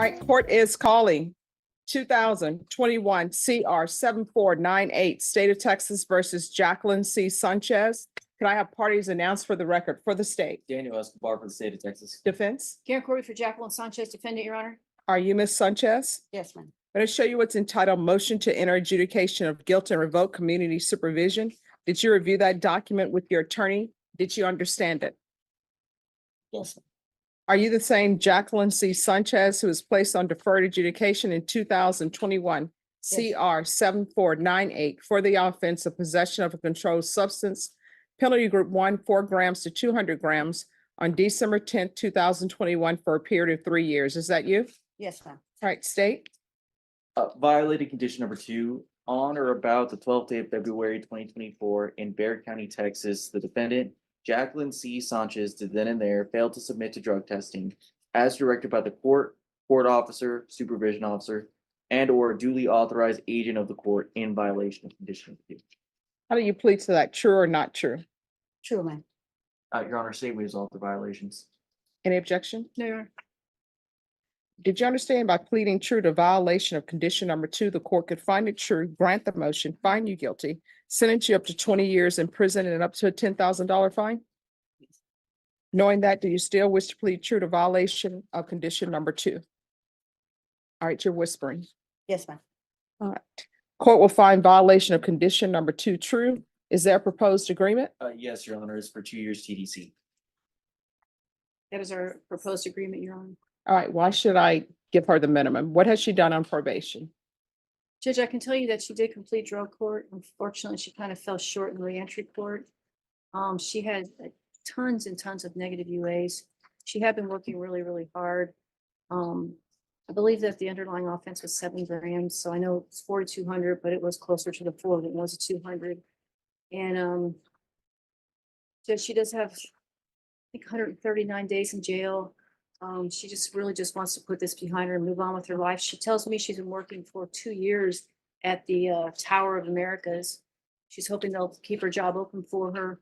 All right, court is calling 2021 CR 7498, State of Texas versus Jacqueline C. Sanchez. Could I have parties announced for the record for the state? Daniel Escobar for the state of Texas. Defense? Karen Corby for Jacqueline Sanchez, defendant, Your Honor. Are you Ms. Sanchez? Yes, ma'am. I'm going to show you what's entitled Motion to Enter Adjudication of Guilt and Revoke Community Supervision. Did you review that document with your attorney? Did you understand it? Yes. Are you the same Jacqueline C. Sanchez who was placed on deferred adjudication in 2021 Yes. CR 7498 for the offense of possession of a controlled substance, penalty group 1, 4 grams to 200 grams on December 10th, 2021 for a period of 3 years? Is that you? Yes, ma'am. All right, state. Violated condition number 2 on or about the 12th day of February 2024 in Bexar County, Texas. The defendant, Jacqueline C. Sanchez, did then and there fail to submit to drug testing as directed by the court officer, supervision officer, and or duly authorized agent of the court in violation of condition number 2. How do you plead to that? True or not true? True, ma'am. Your Honor, state we resolve the violations. Any objection? No, Your Honor. Did you understand by pleading true to violation of condition number 2, the court could find it true, grant the motion, find you guilty, sentence you up to 20 years in prison and up to a $10,000 fine? Knowing that, do you still wish to plead true to violation of condition number 2? All right, you're whispering. Yes, ma'am. All right. Court will find violation of condition number 2 true. Is there a proposed agreement? Yes, Your Honor, is for 2 years TDC. That is our proposed agreement, Your Honor. All right, why should I give her the minimum? What has she done on probation? Judge, I can tell you that she did complete drug court. Unfortunately, she kind of fell short in reentry court. She had tons and tons of negative UAs. She had been working really, really hard. I believe that the underlying offense was 7 grams, so I know it's 4,200, but it was closer to the 4 than it was a 200. And Judge, she does have, I think, 139 days in jail. She just really just wants to put this behind her and move on with her life. She tells me she's been working for 2 years at the Tower of Americas. She's hoping they'll keep her job open for her,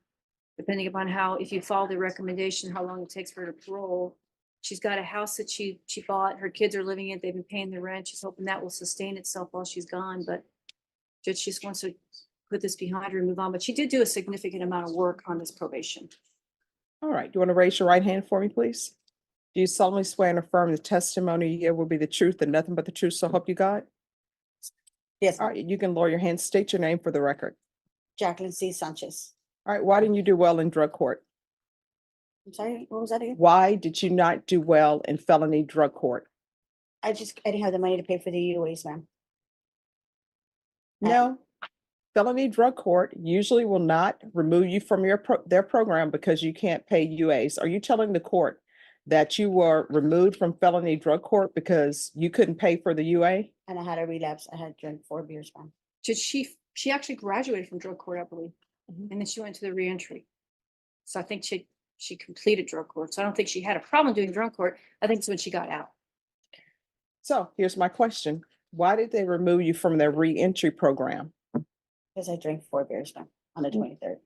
depending upon how, if you follow the recommendation, how long it takes for her to parole. She's got a house that she bought. Her kids are living in it. They've been paying the rent. She's hoping that will sustain itself while she's gone. But Judge, she just wants to put this behind her and move on. But she did do a significant amount of work on this probation. All right, do you want to raise your right hand for me, please? Do you solemnly swear and affirm the testimony you give will be the truth and nothing but the truth, so help you God? Yes, All right, you can lower your hand. State your name for the record. Jacqueline C. Sanchez. All right, why didn't you do well in drug court? I'm sorry, what was that again? Why did you not do well in felony drug court? I didn't have the money to pay for the UAs, ma'am. No, felony drug court usually will not remove you from their program because you can't pay UAs. Are you telling the court that you were removed from felony drug court because you couldn't pay for the UA? And I had a relapse. I had drank 4 beers, ma'am. She actually graduated from drug court, I believe, and then she went to the reentry. So I think she completed drug court. So I don't think she had a problem doing drug court. I think it's when she got out. So here's my question. Why did they remove you from their reentry program? Because I drank 4 beers, ma'am, on the 23rd.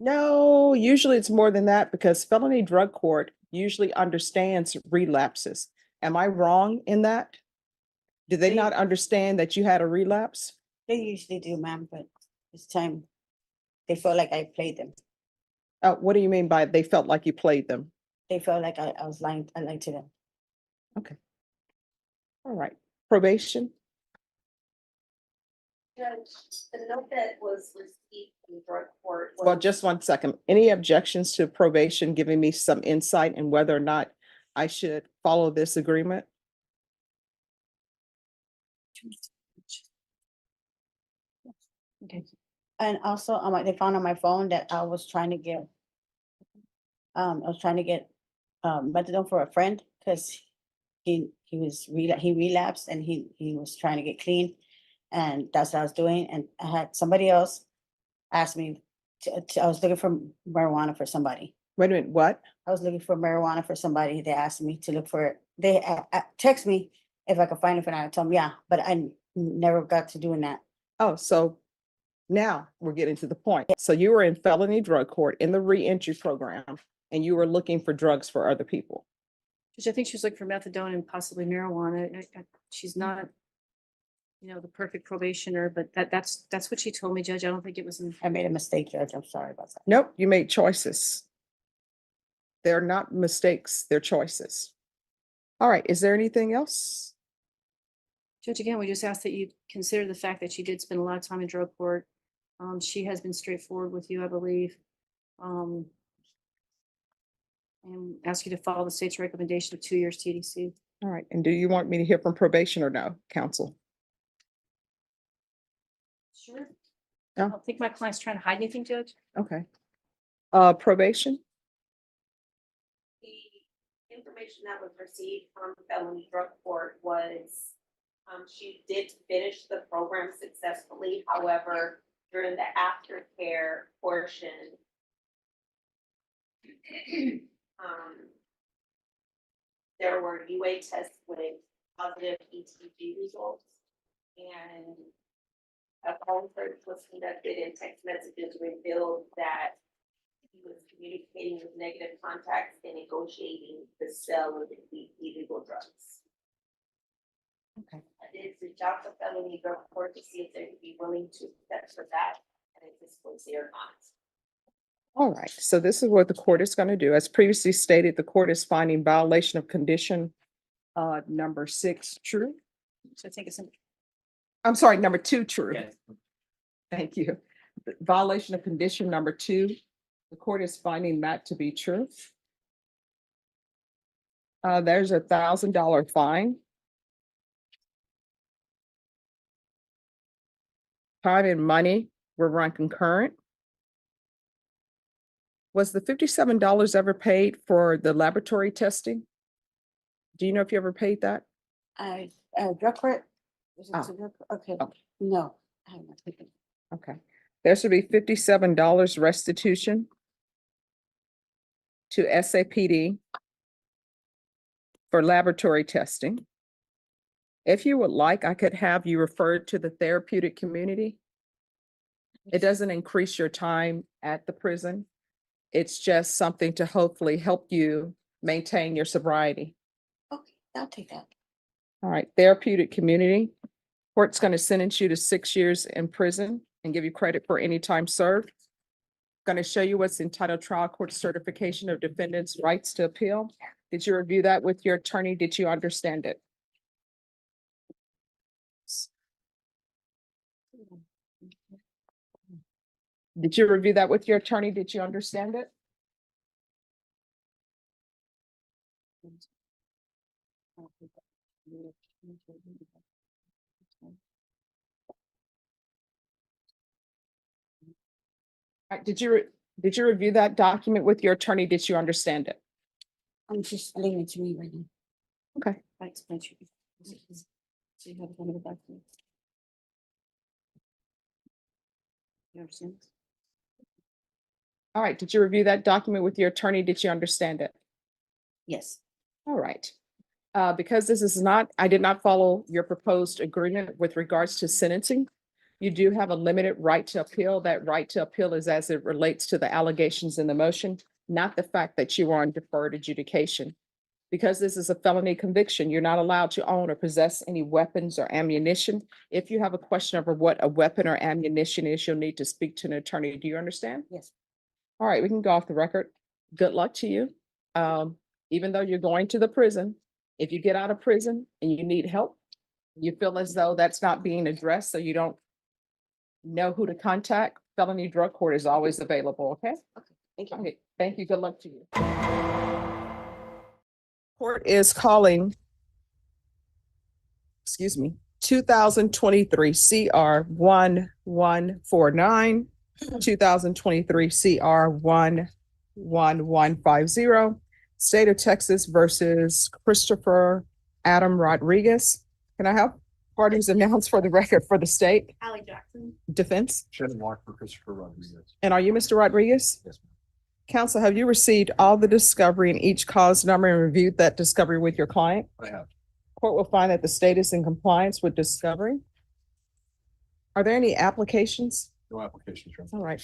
No, usually it's more than that because felony drug court usually understands relapses. Am I wrong in that? Did they not understand that you had a relapse? They usually do, ma'am, but this time they felt like I played them. What do you mean by they felt like you played them? They felt like I was lying. I lied to them. Okay. All right. Probation? Judge, the note that was received from drug court. Well, just 1 second. Any objections to probation giving me some insight in whether or not I should follow this agreement? Okay. And also, they found on my phone that I was trying to get, methadone for a friend because he relapsed and he was trying to get clean, and that's what I was doing. And I had somebody else ask me I was looking for marijuana for somebody. Wait a minute, what? I was looking for marijuana for somebody. They asked me to look for it. They text me if I could find it, and I told them yeah, but I never got to doing that. Oh, so now we're getting to the point. So you were in felony drug court in the reentry program and you were looking for drugs for other people. Judge, I think she was looking for methadone and possibly marijuana. She's not, the perfect probationer, but that's what she told me, Judge. I don't think it was in. I made a mistake, Judge. I'm sorry about that. Nope, you made choices. They're not mistakes, they're choices. All right, is there anything else? Judge, again, we just ask that you consider the fact that she did spend a lot of time in drug court. She has been straightforward with you, I believe. And ask you to follow the state's recommendation of 2 years TDC. All right, and do you want me to hear from probation or no, counsel? Sure. I Yeah. don't think my client's trying to hide anything, Judge. Okay. Probation? The information that was received from felony drug court was, she did finish the program successfully. However, during the aftercare portion, there were UA tests with positive ETG results, and a phone search was conducted and text messages revealed that he was communicating with negative contacts and negotiating the sale of illegal drugs. Okay. I did reach out to felony drug court to see if they would be willing to accept for that, and at this point, they are not. All right, so this is what the court is going to do. As previously stated, the court is finding violation of condition number 6 true. So I think it's in. I'm sorry, number 2 true. Yes. Thank you. The violation of condition number 2, the court is finding that to be true. There's a $1,000 fine. Time and money were run concurrent. Was the $57 ever paid for the laboratory testing? Do you know if you ever paid that? Drug court? Was it Ah. to drug court? Okay, Oh. no, I have not taken. Okay. There should be $57 restitution to SAPD for laboratory testing. If you would like, I could have you referred to the therapeutic community. It doesn't increase your time at the prison. It's just something to hopefully help you maintain your sobriety. Okay, I'll take that. All right, therapeutic community. Court's going to sentence you to 6 years in prison and give you credit for any time served. Going to show you what's entitled trial court certification of defendant's rights to appeal. Did you review that with your attorney? Did you understand it? Did you review that with your attorney? Did you understand it? All right, did you review that document with your attorney? Did you understand it? I'm just leaving it to me right now. Okay. I explained to you. So you have one of the documents. You understand? All right, did you review that document with your attorney? Did you understand it? Yes. All right. Because this is not, I did not follow your proposed agreement with regards to sentencing. You do have a limited right to appeal. That right to appeal is as it relates to the allegations in the motion, not the fact that you are on deferred adjudication. Because this is a felony conviction, you're not allowed to own or possess any weapons or ammunition. If you have a question over what a weapon or ammunition is, you'll need to speak to an attorney. Do you understand? Yes. All right, we can go off the record. Good luck to you. Even though you're going to the prison, if you get out of prison and you need help, you feel as though that's not being addressed, so you don't know who to contact, felony drug court is always available, okay? Thank you. Okay, thank you. Good luck to you. Court is calling, 2023 CR 1149, 2023 CR 11150, State of Texas versus Christopher Adam Rodriguez. Can I have parties announced for the record for the state Allie Jackson. defense? Shannon Walker, Christopher Rodriguez. And are you Mr. Rodriguez? Yes, ma'am. Counsel, have you received all the discovery in each cause number and reviewed that discovery with your client? I have. Court will find that the state is in compliance with discovery. Are there any applications? No applications, Your All Honor. right.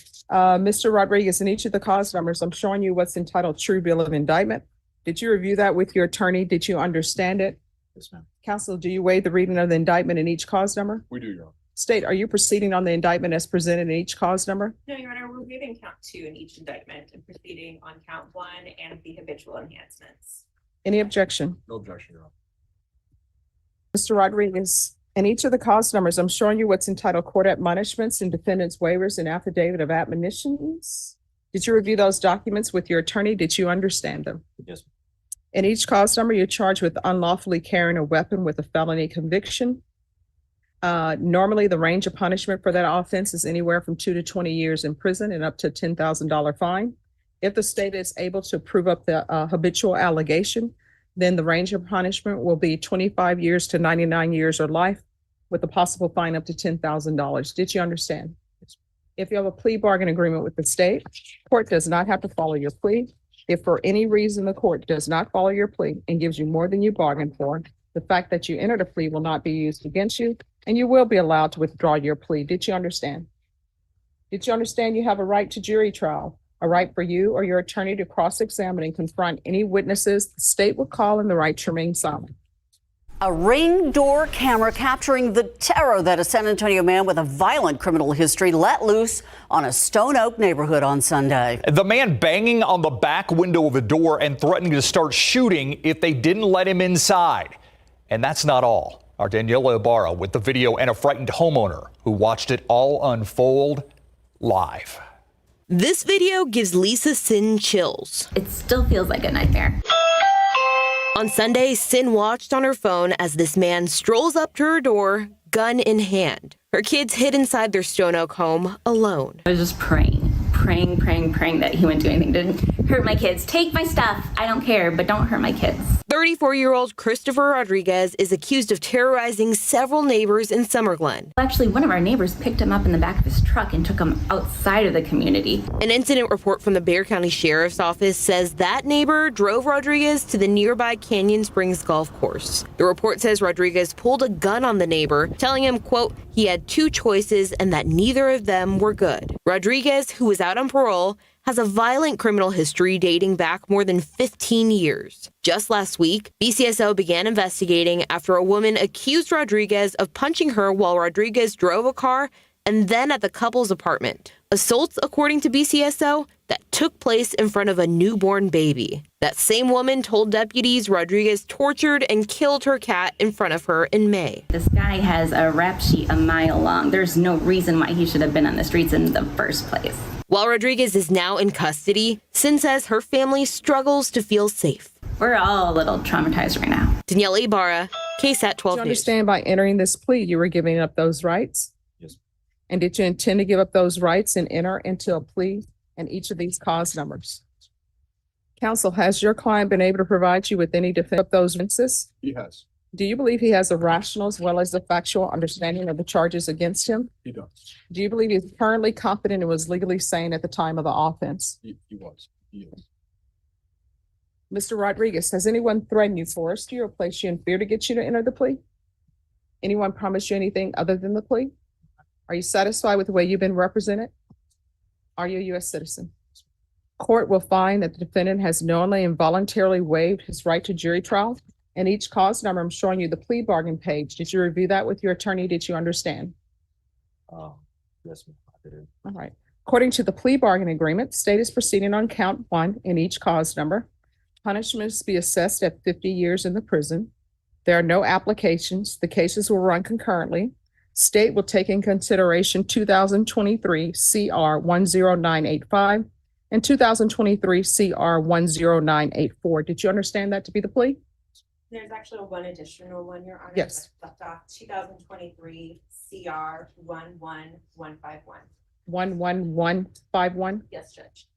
Mr. Rodriguez, in each of the cause numbers, I'm showing you what's entitled true bill of indictment. Did you review that with your attorney? Did you understand it? Yes, ma'am. Counsel, do you waive the reading of the indictment in each cause number? We do, Your Honor. State, are you proceeding on the indictment as presented in each cause number? No, Your Honor, we're waiving count 2 in each indictment and proceeding on count 1 and the habitual enhancements. Any objection? No objection, Your Honor. Mr. Rodriguez, in each of the cause numbers, I'm showing you what's entitled court admonishments and defendant's waivers and affidavit of admonitions. Did you review those documents with your attorney? Did you understand them? Yes. In each cause number, you're charged with unlawfully carrying a weapon with a felony conviction. Normally, the range of punishment for that offense is anywhere from 2 to 20 years in prison and up to a $10,000 fine. If the state is able to prove up the habitual allegation, then the range of punishment will be 25 years to 99 years or life with a possible fine up to $10,000. Did you understand? Yes. If you have a plea bargain agreement with the state, court does not have to follow your plea. If for any reason the court does not follow your plea and gives you more than you bargained for, the fact that you entered a plea will not be used against you, and you will be allowed to withdraw your plea. Did you understand? Did you understand you have a right to jury trial, a right for you or your attorney to cross-examine and confront any witnesses the state will call, and the right to remain silent? A Ring door camera capturing the terror that a San Antonio man with a violent criminal history let loose on a Stone Oak neighborhood on Sunday. The man banging on the back window of a door and threatening to start shooting if they didn't let him inside. And that's not all. Our Daniela Ibarra with the video and a frightened homeowner who watched it all unfold live. This video gives Lisa Sin chills. It still feels like a nightmare. On Sunday, Sin watched on her phone as this man strolls up to her door, gun in hand. Her kids hid inside their Stone Oak home alone. I was just praying that he wouldn't do anything to hurt my kids. Take my stuff. I don't care, but don't hurt my kids. 34-year-old Christopher Rodriguez is accused of terrorizing several neighbors in Summer Glen. Actually, one of our neighbors picked him up in the back of his truck and took him outside of the community. An incident report from the Bexar County Sheriff's Office says that neighbor drove Rodriguez to the nearby Canyon Springs golf course. The report says Rodriguez pulled a gun on the neighbor, telling him, quote, he had 2 choices and that neither of them were good. Rodriguez, who was out on parole, has a violent criminal history dating back more than 15 years. Just last week, BCSO began investigating after a woman accused Rodriguez of punching her while Rodriguez drove a car and then at the couple's apartment. Assaults, according to BCSO, that took place in front of a newborn baby. That same woman told deputies Rodriguez tortured and killed her cat in front of her in May. This guy has a rap sheet a mile long. There's no reason why he should have been on the streets in the first place. While Rodriguez is now in custody, Sin says her family struggles to feel safe. We're all a little traumatized right now. Daniela Ibarra, KSAT 12 Do you News. understand by entering this plea, you were giving up those rights? Yes. And did you intend to give up those rights and enter into a plea in each of these cause numbers? Counsel, has your client been able to provide you with any defense of those offenses? He has. Do you believe he has a rational as well as a factual understanding of the charges against him? He does. Do you believe he's currently competent and was legally sane at the time of the offense? He was. He is. Mr. Rodriguez, has anyone threatened you, forced you, or placed you in fear to get you to enter the plea? Anyone promised you anything other than the plea? Are you satisfied with the way you've been represented? Are you a U.S. citizen? Court will find that the defendant has knowingly and voluntarily waived his right to jury trial. In each cause number, I'm showing you the plea bargain page. Did you review that with your attorney? Did you understand? Yes, ma'am, I did. All right. According to the plea bargain agreement, state is proceeding on count 1 in each cause number. Punishments be assessed at 50 years in the prison. There are no applications. The cases will run concurrently. State will take in consideration 2023 CR 10985 and 2023 CR 10984. Did you understand that to be the plea? There's actually one additional one, Your Honor. Yes. Left off 2023 CR 11151. 11151. Yes, Judge.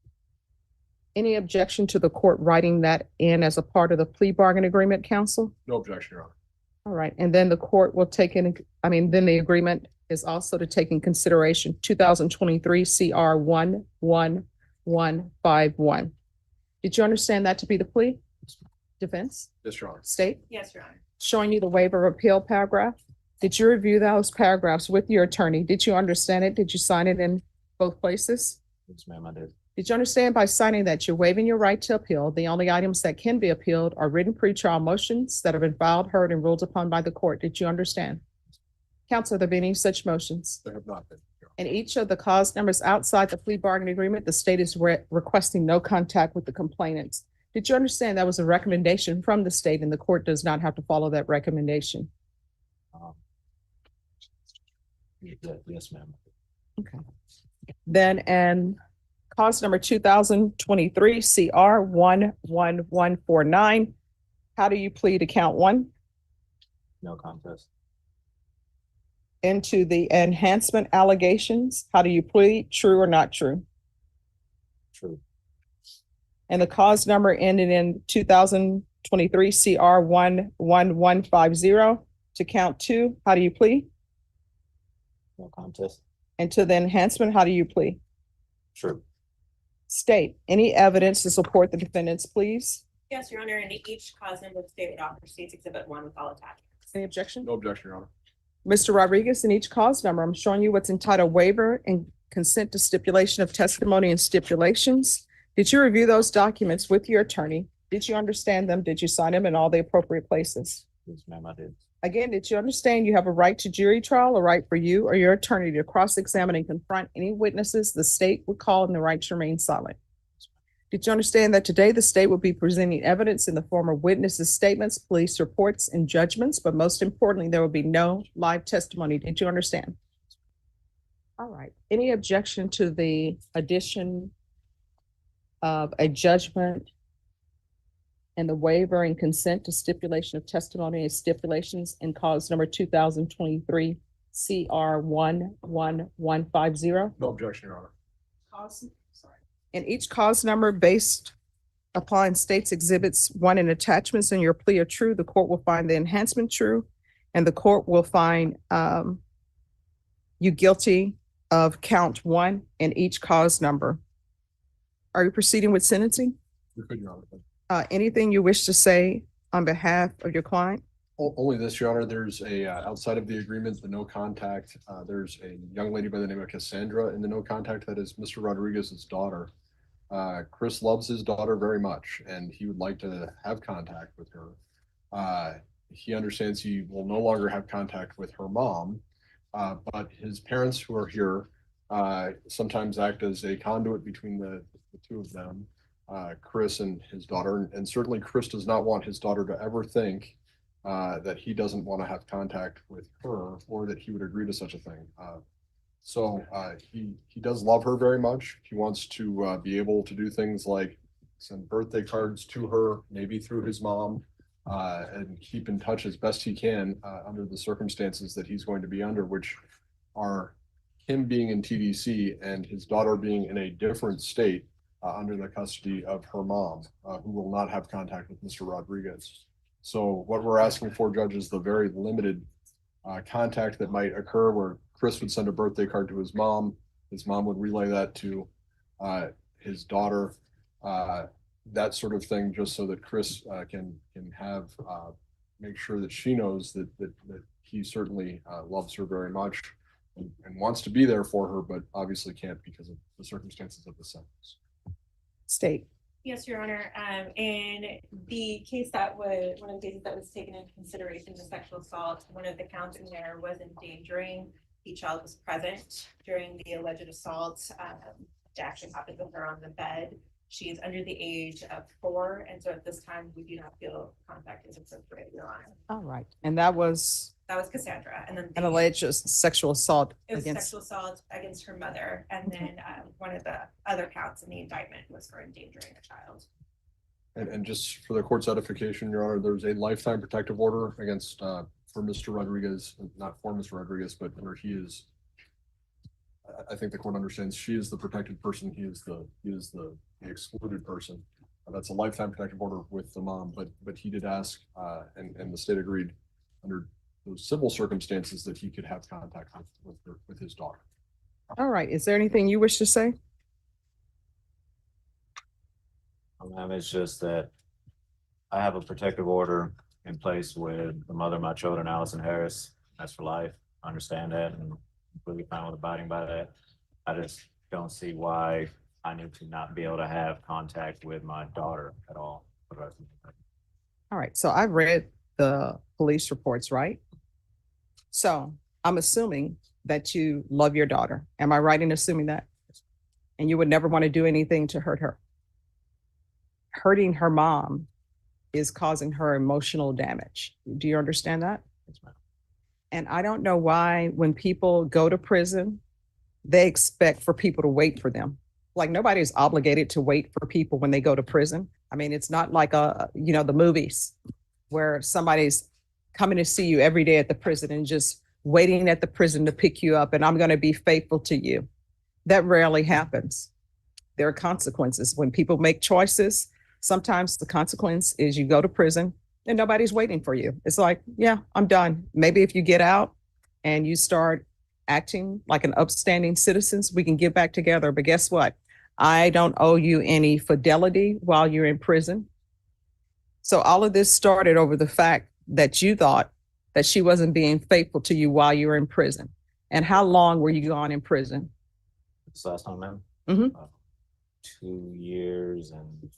Any objection to the court writing that in as a part of the plea bargain agreement, counsel? No objection, Your Honor. All right, and then the court will take in, then the agreement is also to take in consideration 2023 CR 11151. Did you understand that to be the plea? Defense? Yes, Your Honor. State? Yes, Your Honor. Showing you the waiver of appeal paragraph. Did you review those paragraphs with your attorney? Did you understand it? Did you sign it in both places? Yes, ma'am, I did. Did you understand by signing that you're waiving your right to appeal? The only items that can be appealed are written pretrial motions that have been filed, heard, and ruled upon by the court. Did you understand? Counsel, have there been any such motions? There have not been, Your Honor. In each of the cause numbers outside the plea bargaining agreement, the state is requesting no contact with the complainants. Did you understand that was a recommendation from the state and the court does not have to follow that recommendation? Yes, ma'am. Okay. Then, and cause number 2023 CR 11149. How do you plead to count one? No contest. Into the enhancement allegations, how do you plead? True or not true? True. And the cause number ending in 2023 CR 11150 to count two, how do you plead? No contest. And to the enhancement, how do you plead? True. State any evidence to support the defendants, please. Yes, Your Honor, and each cause number of state offer states exhibit 1 with all attachments. Any objection? No objection, Your Honor. Mr. Rodriguez, in each cause number, I'm showing you what's entitled waiver and consent to stipulation of testimony and stipulations. Did you review those documents with your attorney? Did you understand them? Did you sign them in all the appropriate places? Yes, ma'am, I did. Again, did you understand you have a right to jury trial, a right for you or your attorney to cross-examine and confront any witnesses the state would call and the right to remain silent? Did you understand that today the state will be presenting evidence in the form of witnesses' statements, police reports, and judgments, but most importantly, there will be no live testimony. Did you understand? All right. Any objection to the addition of a judgment and the waiver and consent to stipulation of testimony and stipulations in cause number 2023 CR 11150? No objection, Your Honor. In each cause number based upon states exhibits 1 and attachments in your plea are true, the court will find the enhancement true, and the court will find you guilty of count 1 in each cause number. Are you proceeding with sentencing? You could, Your Honor. Anything you wish to say on behalf of your client? Only this, Your Honor. There's a, outside of the agreement, the no contact, there's a young lady by the name of Cassandra in the no contact that is Mr. Rodriguez's daughter. Chris loves his daughter very much, and he would like to have contact with her. He understands he will no longer have contact with her mom, but his parents who are here sometimes act as a conduit between the two of them, Chris and his daughter. And certainly Chris does not want his daughter to ever think that he doesn't want to have contact with her or that he would agree to such a thing. So he does love her very much. He wants to be able to do things like send birthday cards to her, maybe through his mom, and keep in touch as best he can under the circumstances that he's going to be under, which are him being in TDC and his daughter being in a different state under the custody of her mom, who will not have contact with Mr. Rodriguez. So what we're asking for, Judge, is the very limited contact that might occur where Chris would send a birthday card to his mom would relay that to his daughter, that sort of thing, just so that Chris can have make sure that she knows that he certainly loves her very much and wants to be there for her, but obviously can't because of the circumstances of the sentence. State. Yes, Your Honor. In the case that was, one of the cases that was taken into consideration, the sexual assault, one of the counts in there was endangering the child was present during the alleged assault. The action happened with her on the bed. She is under the age of 4, and so at this time we do not feel contact is appropriate, Your Honor. All right. And that was Cassandra, and then an alleged sexual assault it was against. sexual assault against her mother, and then one of the other counts in the indictment was for endangering a child. And just for the court's edification, Your Honor, there's a lifetime protective order against for Mr. Rodriguez, not for Mr. Rodriguez, but where he is. I think the court understands she is the protected person. He is the excluded person. That's a lifetime protective order with the mom, but he did ask, and the state agreed under those civil circumstances that he could have contact with his daughter. All right. Is there anything you wish to say? It's just that I have a protective order in place with the mother of my children, Allison Harris. That's for life. I understand that and completely fine with abiding by that. I just don't see why I need to not be able to have contact with my daughter at all. for the rest of my life. All right, so I've read the police reports, right? So I'm assuming that you love your daughter. Am I right in assuming that? And you would never want to do anything to hurt her. Hurting her mom is causing her emotional damage. Do you understand that? Yes, ma'am. And I don't know why when people go to prison, they expect for people to wait for them. Like nobody's obligated to wait for people when they go to prison. I mean, it's not like the movies where somebody's coming to see you every day at the prison and just waiting at the prison to pick you up and I'm going to be faithful to you. That rarely happens. There are consequences. When people make choices, sometimes the consequence is you go to prison and nobody's waiting for you. It's like, yeah, I'm done. Maybe if you get out and you start acting like an upstanding citizen, we can get back together. But guess what? I don't owe you any fidelity while you're in prison. So all of this started over the fact that you thought that she wasn't being faithful to you while you were in prison. And how long were you gone in prison? This last time, ma'am? Mhm. 2 years and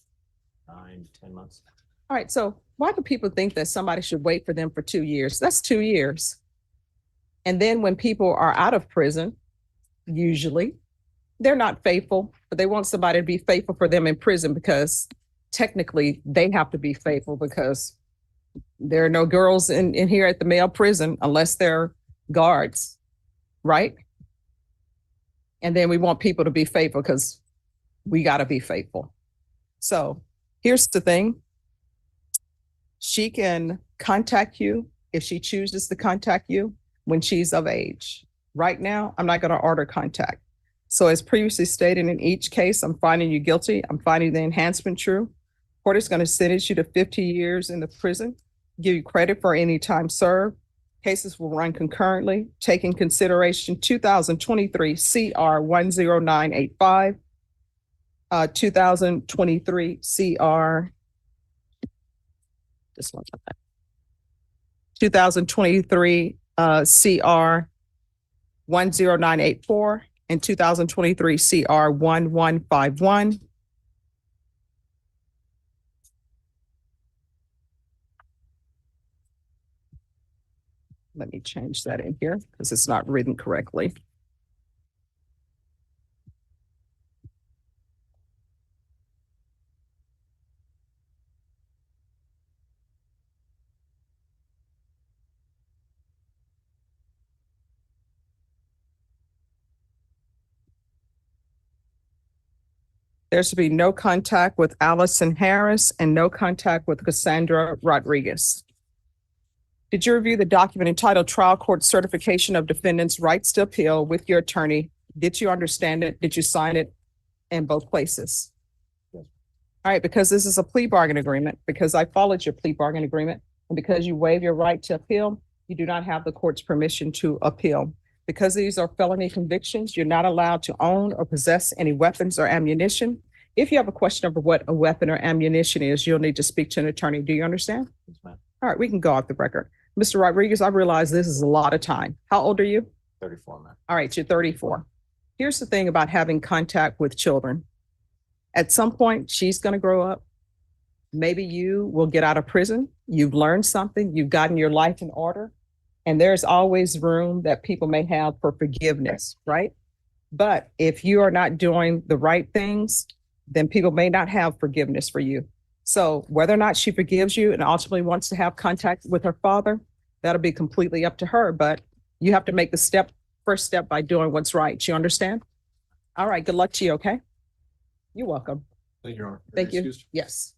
9 to 10 months. All right, so why do people think that somebody should wait for them for 2 years? That's 2 years. And then when people are out of prison, usually they're not faithful, but they want somebody to be faithful for them in prison because technically they have to be faithful because there are no girls in here at the male prison unless they're guards, right? And then we want people to be faithful because we got to be faithful. So here's the thing. She can contact you if she chooses to contact you when she's of age. Right now, I'm not going to order contact. So as previously stated, in each case, I'm finding you guilty. I'm finding the enhancement true. Court is going to sentence you to 50 years in the prison, give you credit for any time served. Cases will run concurrently, take in consideration 2023 CR 10985, 2023 CR, this one, 2023 CR 10984, and 2023 CR 1151. Let me change that in here because it's not written correctly. There should be no contact with Allison Harris and no contact with Cassandra Rodriguez. Did you review the document entitled Trial Court Certification of Defendant's Rights to Appeal with your attorney? Did you understand it? Did you sign it in both places? Yes. All right, because this is a plea bargain agreement, because I followed your plea bargain agreement, and because you waive your right to appeal, you do not have the court's permission to appeal. Because these are felony convictions, you're not allowed to own or possess any weapons or ammunition. If you have a question over what a weapon or ammunition is, you'll need to speak to an attorney. Do you understand? Yes, ma'am. All right, we can go off the record. Mr. Rodriguez, I realize this is a lot of time. How old are you? 34, ma'am. All right, you're 34. Here's the thing about having contact with children. At some point, she's going to grow up. Maybe you will get out of prison. You've learned something. You've gotten your life in order. And there's always room that people may have for forgiveness, right? But if you are not doing the right things, then people may not have forgiveness for you. So whether or not she forgives you and ultimately wants to have contact with her father, that'll be completely up to her. But you have to make the first step by doing what's right. You understand? All right. Good luck to you. Okay. You're welcome. Thank you, Your Honor. Thank you. Excused? Yes.